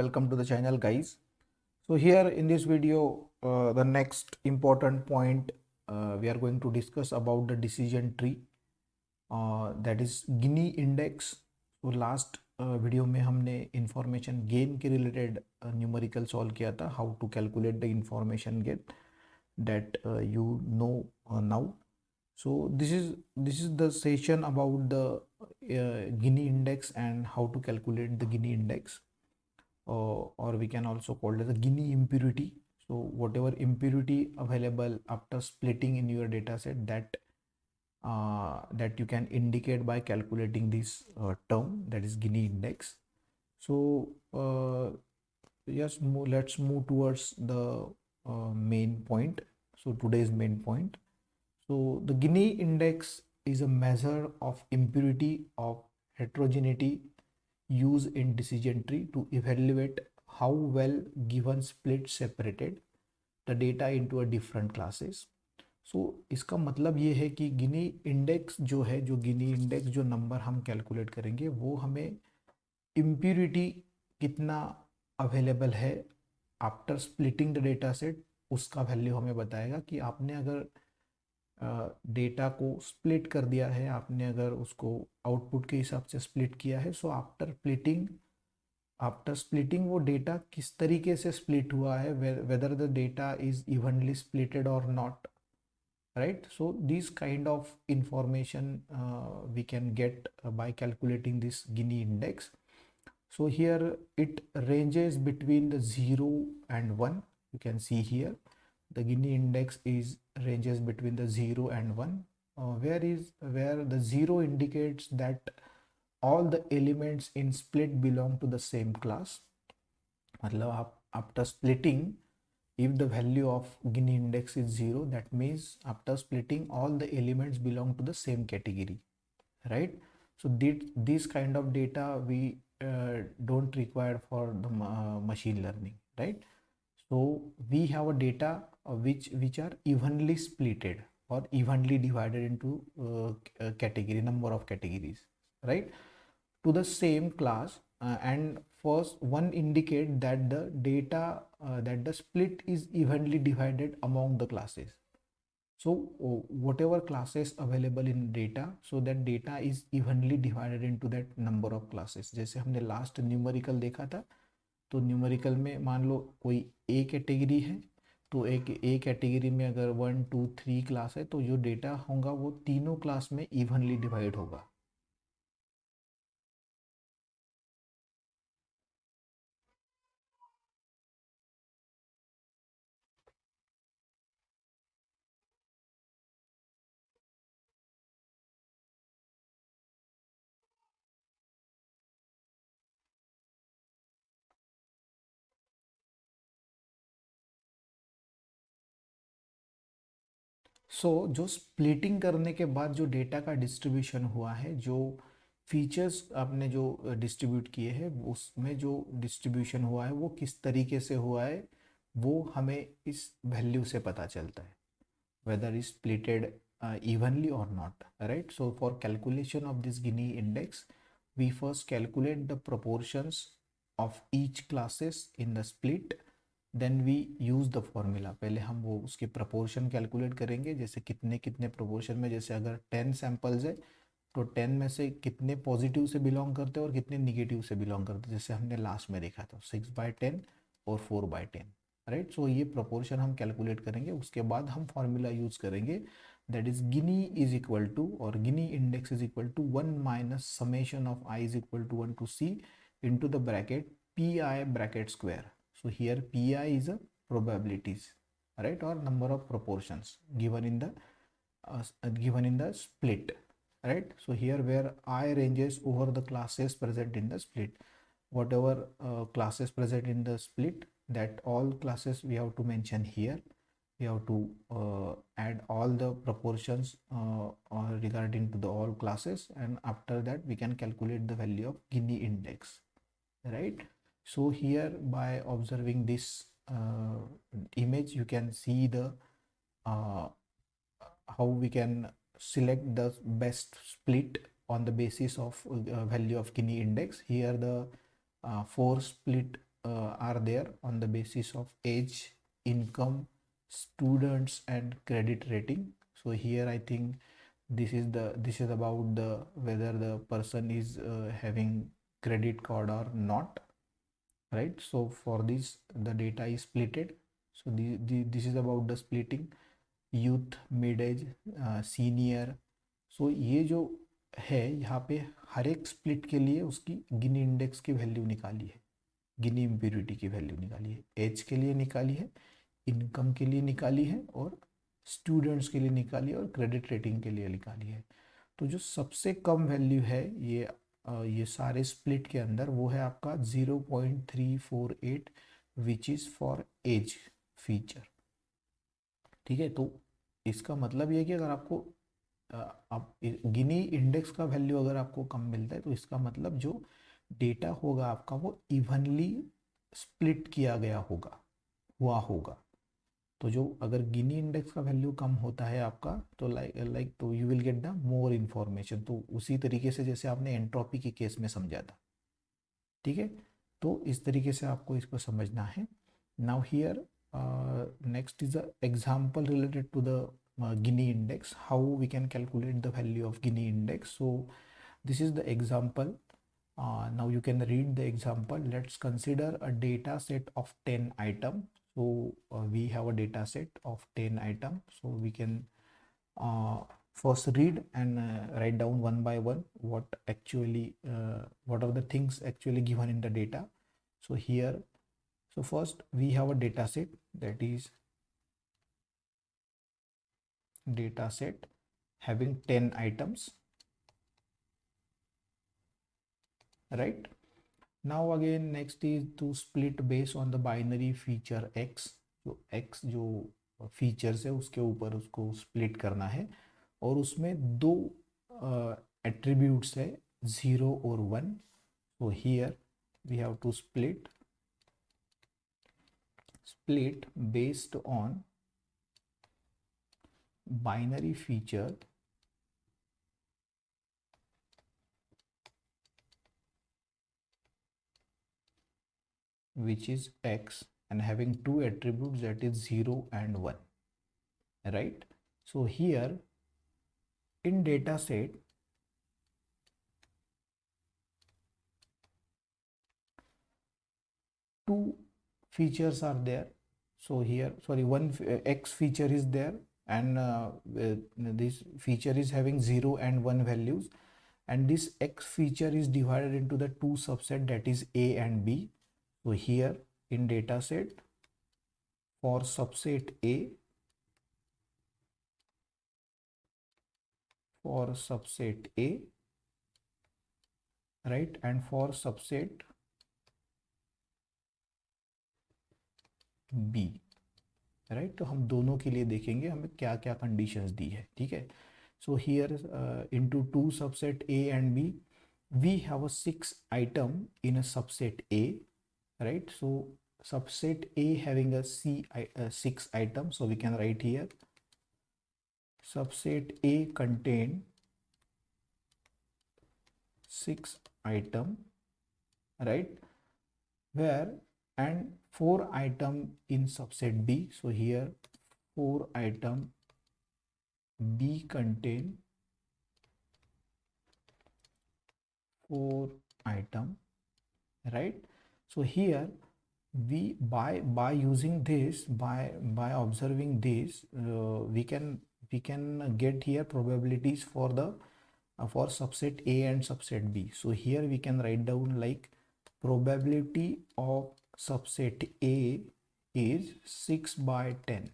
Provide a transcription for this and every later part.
welcome to the channel, guys. So here in this video, the next important point we are going to discuss about the decision tree, that is Gini index. तो last video में हमने information gain के related numerical solve किया था, how to calculate the information gain that you know now. So this is the session about the Gini index and how to calculate the Gini index, or we can also call it the Gini impurity. So whatever impurity available after splitting in your data set, that you can indicate by calculating this term, that is Gini index. So yes, let's move towards the main point. So today's main point. So the Gini index is a measure of impurity of heterogeneity used in decision tree to evaluate how well given split separated the data into a different classes. So इसका मतलब ये है कि Gini index जो है, जो Gini index जो number हम कैलकुलेट करेंगे वो हमें इम्प्यूरिटी कितना अवेलेबल है after splitting the data set, उसका वैल्यू हमें बताएगा कि आपने अगर डेटा को स्प्लिट कर दिया है, आपने अगर उसको आउटपुट के हिसाब से स्प्लिट किया है, सो आफ्टर स्प्लिटिंग वो डेटा किस तरीके से स्प्लिट हुआ है, whether the data is evenly splitted और not, right? So these kind of information we can get by calculating this Gini index. So here it ranges between the 0 and 1. You can see here the Gini index is ranges between the 0 and 1, where the 0 indicates that all the elements in split belong to the same class. मतलब आप after splitting, if the value of Gini index is 0, that means after splitting all the elements belong to the same category, right? So this kind of data we don't require for the machine learning, right? So we have a data which are evenly splitted or evenly divided into category, number of categories, right, to the same class, and first one indicate that the data that the split is evenly divided among the classes. So whatever classes available in data, so that data is evenly divided into that number of classes. जैसे हमने last numerical देखा था, तो numerical में मान लो कोई A category है, तो एक ए कैटेगरी में अगर 1 2 3 क्लास है, तो जो डेटा होगा वो तीनों क्लास में इवनली डिवाइड होगा. सो जो स्प्लिटिंग करने के बाद जो डेटा का डिस्ट्रीब्यूशन हुआ है, जो फीचर्स आपने जो डिस्ट्रीब्यूट किए हैं, उसमें जो डिस्ट्रीब्यूशन हुआ है वो किस तरीके से हुआ है, वो हमें इस वैल्यू से पता चलता है, whether is splitted evenly or not, right? So for calculation of this Gini index, we first calculate the proportions of each classes in the split, then we use the formula. पहले हम वो उसके proportion calculate करेंगे, जैसे कितने कितने proportion में, जैसे अगर 10 samples है तो 10 में से कितने पॉजिटिव से बिलोंग करते हैं और कितने निगेटिव से बिलोंग करते हैं, जैसे हमने लास्ट में देखा था 6/10 और 4/10, राइट? सो ये प्रोपोर्शन हम कैलकुलेट करेंगे, उसके बाद हम फॉर्मूला यूज करेंगे, that is Gini is equal to, और Gini index is equal to 1 minus summation of I is equal to 1 to c into the bracket pi bracket square. So here pi is a probabilities, right, or number of proportions given in the split, right? So here where I ranges over the classes present in the split, whatever classes present in the split, that all classes we have to mention here. We have to add all the proportions regarding to the all classes, and after that we can calculate the value of Gini index, right? So here by observing this image, you can see the how we can select the best split on the basis of value of Gini index. Here the 4 split are there on the basis of age, income, students and credit rating. So here I think this is about the whether the person is having credit card or not, right? So for this the data is splitted. So this is about the splitting, youth, mid age, senior. So ये जो है यहाँ पे हर एक split के लिए उसकी Gini index की वैल्यू निकाली है, गिनी इम्प्योरिटी की वैल्यू निकाली है, एज के लिए निकाली है, इनकम के लिए निकाली है और स्टूडेंट्स के लिए निकाली है और क्रेडिट रेटिंग के लिए निकाली है. तो जो सबसे कम वैल्यू है ये सारे स्प्लिट के अंदर वो है आपका 0.348 which is for age feature. ठीक है, तो इसका मतलब ये है कि अगर आपको आप गिनी इंडेक्स का वैल्यू अगर आपको कम मिलता है तो इसका मतलब जो डेटा होगा आपका वो इवनली स्प्लिट किया गया हुआ होगा. तो जो अगर गिनी इंडेक्स का वैल्यू कम होता है आपका तो लाइक तो you will get the more information. तो उसी तरीके से जैसे आपने एंट्रोपी के केस में समझा था. ठीक है, तो इस तरीके से आपको इसको समझना है. Now here next is the example related to the Gini index, how we can calculate the value of Gini index. So this is the example. Now you can read the example. Let's consider a data set of 10 items. So we have a data set of 10 items. So we can first read and write down one by one what are the things actually given in the data. So here, so first we have a data set, that is data set having 10 items, right? Now again next is to split based on the binary feature x. जो x जो features है उसके ऊपर उसको split करना है और उसमें दो एट्रीब्यूट्स है 0 और 1. So here we have to split based on binary feature which is x and having two attributes, that is 0 and 1, right? So here in data set two features are there. So here, sorry, one x feature is there and this feature is having 0 and 1 values, and this x feature is divided into the two subset, that is a and b. So here in data set for subset a, right, and for subset b, right. तो हम दोनों के लिए देखेंगे हमें क्या क्या conditions दी है. ठीक है, so here into two subset A and B we have a 6 item in a subset A, right. So subset A having a 6 items, so we can write here subset A contain 6 item, right, where and 4 item in subset B. So here 4 item B contain 4 item, right. So here we by using this, by observing this, we can get here probabilities for the for subset A and subset B. So here we can write down like probability of subset A is 6/10,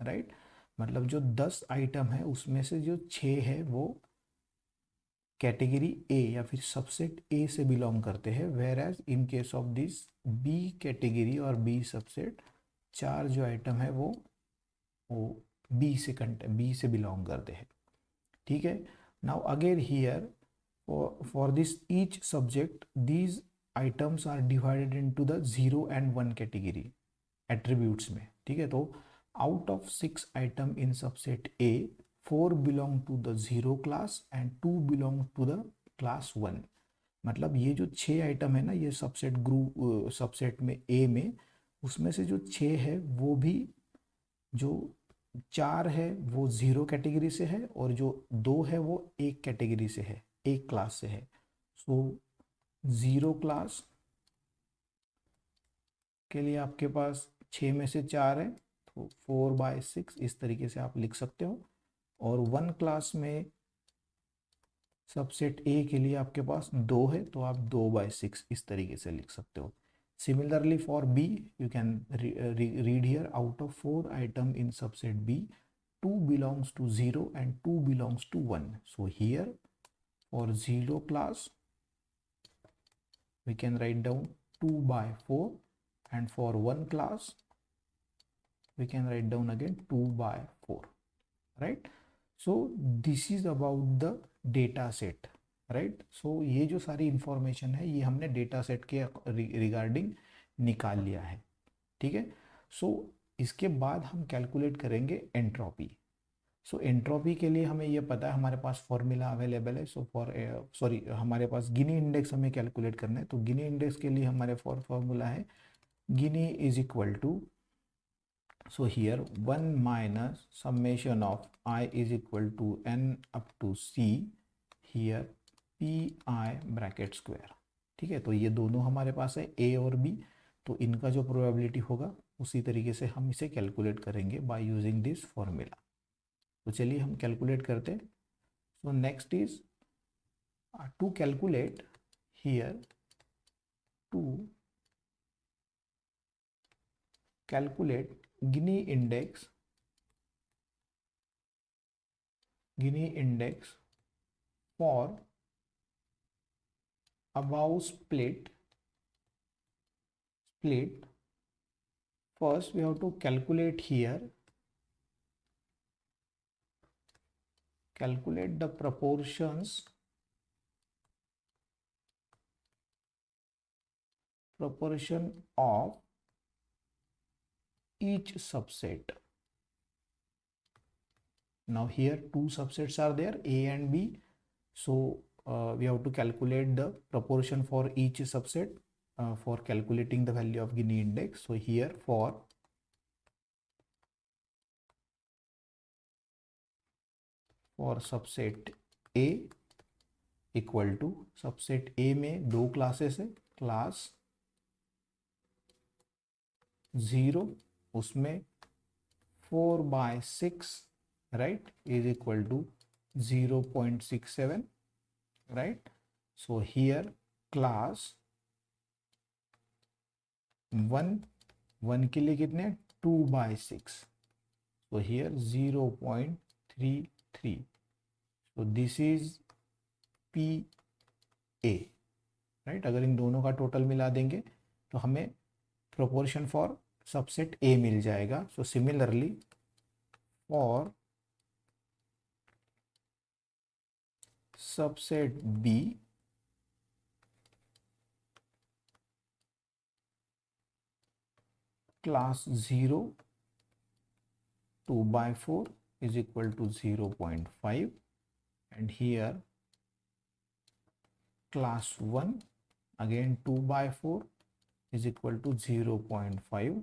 right. मतलब जो 10 item है उसमें से जो 6 है वो category A या फिर सबसेट ए से बिलोंग करते हैं, whereas in case of this B category और बी सबसेट 4 जो आइटम है वो बी से बिलोंग करते हैं. ठीक है, now again here for this each subject these items are divided into the 0 and 1 category attributes में. ठीक है, तो out of 6 item in subset A 4 belong to the 0 class and 2 belong to the class 1. मतलब ये जो 6 item है ना, ये सबसेट ग्रुप सबसेट में ए में, उसमें से जो 6 है वो भी, जो 4 है वो 0 कैटेगरी से है, और जो 2 है वो एक कैटेगरी से है, एक क्लास से है। सो 0 क्लास के लिए आपके पास 6 में से 4 है, तो 4/6 इस तरीके से आप लिख सकते हो। और 1 क्लास में सबसेट ए के लिए आपके पास 2 है, तो आप 2/6 इस तरीके से लिख सकते हो। Similarly for B, you can read here, out of 4 item in subset B, 2 belongs to 0 and 2 belongs to 1. So here for 0 class we can write down 2/4, and for 1 class we can write down again 2/4, right? So this is about the data set, right? So ये जो सारी information है ये हमने data set के regarding निकाल लिया है, ठीक है। सो इसके बाद हम कैलकुलेट करेंगे एंट्रोपी। सो एंट्रोपी के लिए हमें ये पता है, हमारे पास फॉर्मूला अवेलेबल है। सो हमारे पास गिनी इंडेक्स हमें कैलकुलेट करना है, तो गिनी इंडेक्स के लिए हमारे फॉर्मूला है Gini is equal to, so here 1 minus summation of I is equal to n up to c, here pi bracket square, ठीक है। तो ये दोनों हमारे पास है a और b, तो इनका जो प्रोबेबिलिटी होगा उसी तरीके से हम इसे कैलकुलेट करेंगे बाय यूजिंग दिस फॉर्मूला। तो चलिए हम कैलकुलेट करते हैं। So next is to calculate, here to calculate Gini index for above split. First we have to calculate here, calculate the proportion of each subset. Now here two subsets are there, A and B. So we have to calculate the proportion for each subset for calculating the value of Gini index. So here for subset A equal to, subset A में दो classes है, class 0 उसमें 4/6, right, is equal to 0.67, right. So here class 1 के लिए कितने, 2/6, so here 0.33, so this is PA, right. अगर इन दोनों का टोटल मिला देंगे तो हमें प्रोपोर्शन फॉर सबसेट A मिल जाएगा। So similarly for subset B, class 0 2/4 is equal to 0.5, and here class 1 again 2/4 is equal to 0.5.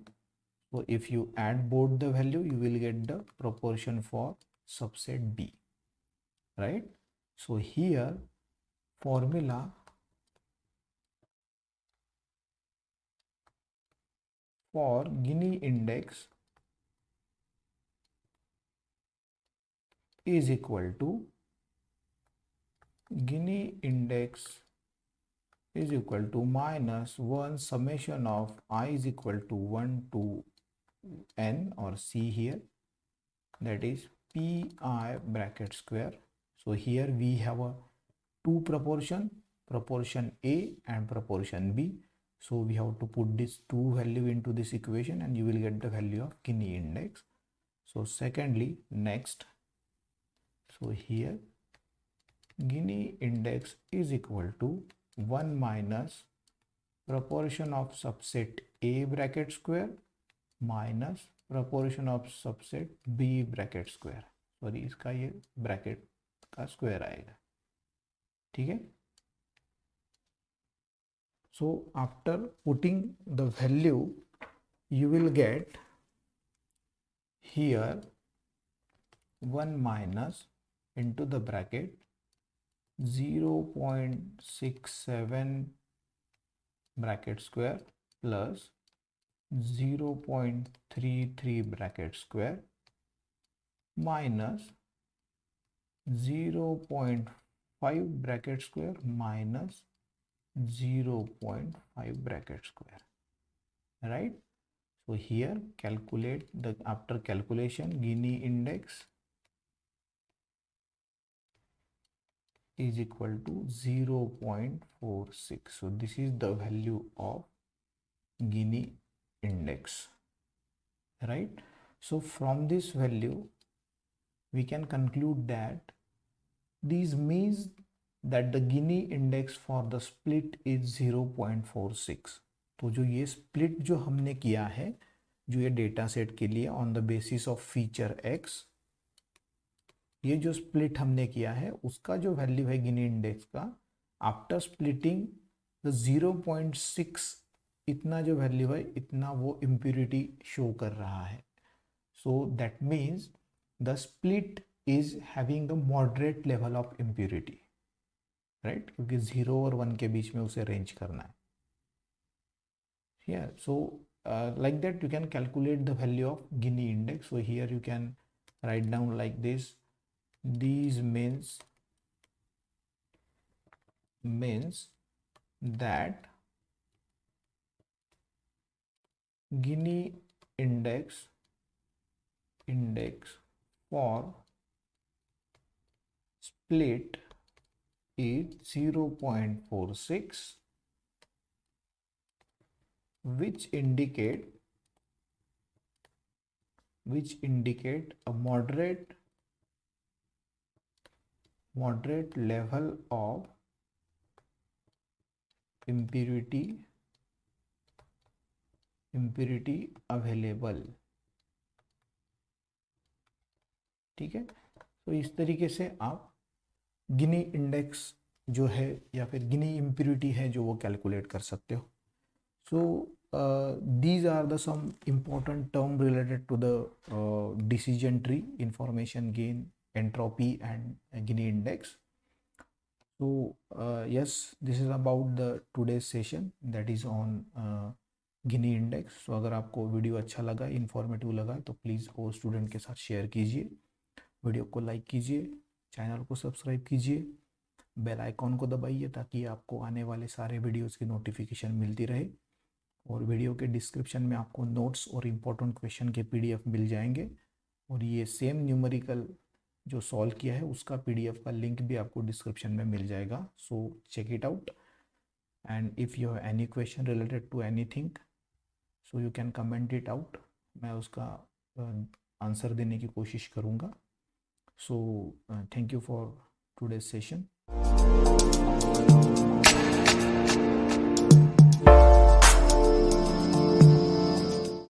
So if you add both the value, you will get the proportion for subset B, right? So here formula for Gini index is equal to, Gini index is equal to minus 1 summation of I is equal to 1 to n or c here, that is pi bracket square. So here we have a two proportion A and proportion B. So we have to put this two value into this equation and you will get the value of Gini index. So secondly, next, so here Gini index is equal to 1 minus proportion of subset A bracket square minus proportion of subset B bracket square, sorry इसका ये bracket का square आएगा, ठीक है। So after putting the value, you will get here 1 minus into the bracket 0.67 bracket square plus 0.33 bracket square minus 0.5 bracket square minus 0.5 bracket square, right? So here calculate the, after calculation, Gini index is equal to 0.46. So this is the value of Gini index, right? So from this value we can conclude that this means that the Gini index for the split is 0.46. तो जो ये split जो हमने किया है, जो ये data set के लिए on the basis of feature x, ये जो स्प्लिट हमने किया है उसका जो वैल्यू है गिनी इंडेक्स का, आफ्टर स्प्लिटिंग द 0.6 इतना जो वैल्यू है, इतना वो इम्प्यूरिटी शो कर रहा है. So that means the split is having the moderate level of impurity, right, क्योंकि 0 और 1 के बीच में उसे रेंज करना है. सो like that you can calculate the value of Gini index. So here you can write down like this. These means that Gini index for split is 0.46, which indicate a moderate level of impurity available. ठीक है. तो इस तरीके से आप Gini index जो है या फिर गिनी इम्प्यूरिटी है जो वो कैलकुलेट कर सकते हो. So these are the some important term related to the decision tree, information gain, entropy and Gini index. So yes, this is about the today's session that is on Gini index. So अगर आपको video अच्छा लगा, informative लगा तो please और student के साथ share कीजिए, वीडियो को लाइक कीजिए, चैनल को सब्सक्राइब कीजिए, बेल आइकॉन को दबाइए ताकि आपको आने वाले सारे वीडियोस की नोटिफिकेशन मिलती रहे. और वीडियो के डिस्क्रिप्शन में आपको नोट्स और इम्पोर्टेंट क्वेश्चन के PDF मिल जाएंगे. और ये सेम न्यूमेरिकल जो सॉल्व किया है उसका PDF का लिंक भी आपको डिस्क्रिप्शन में मिल जाएगा. So check it out, and if you have any question related to anything so you can comment it out. मैं उसका आंसर देने की कोशिश करूँगा. So thank you for today's session.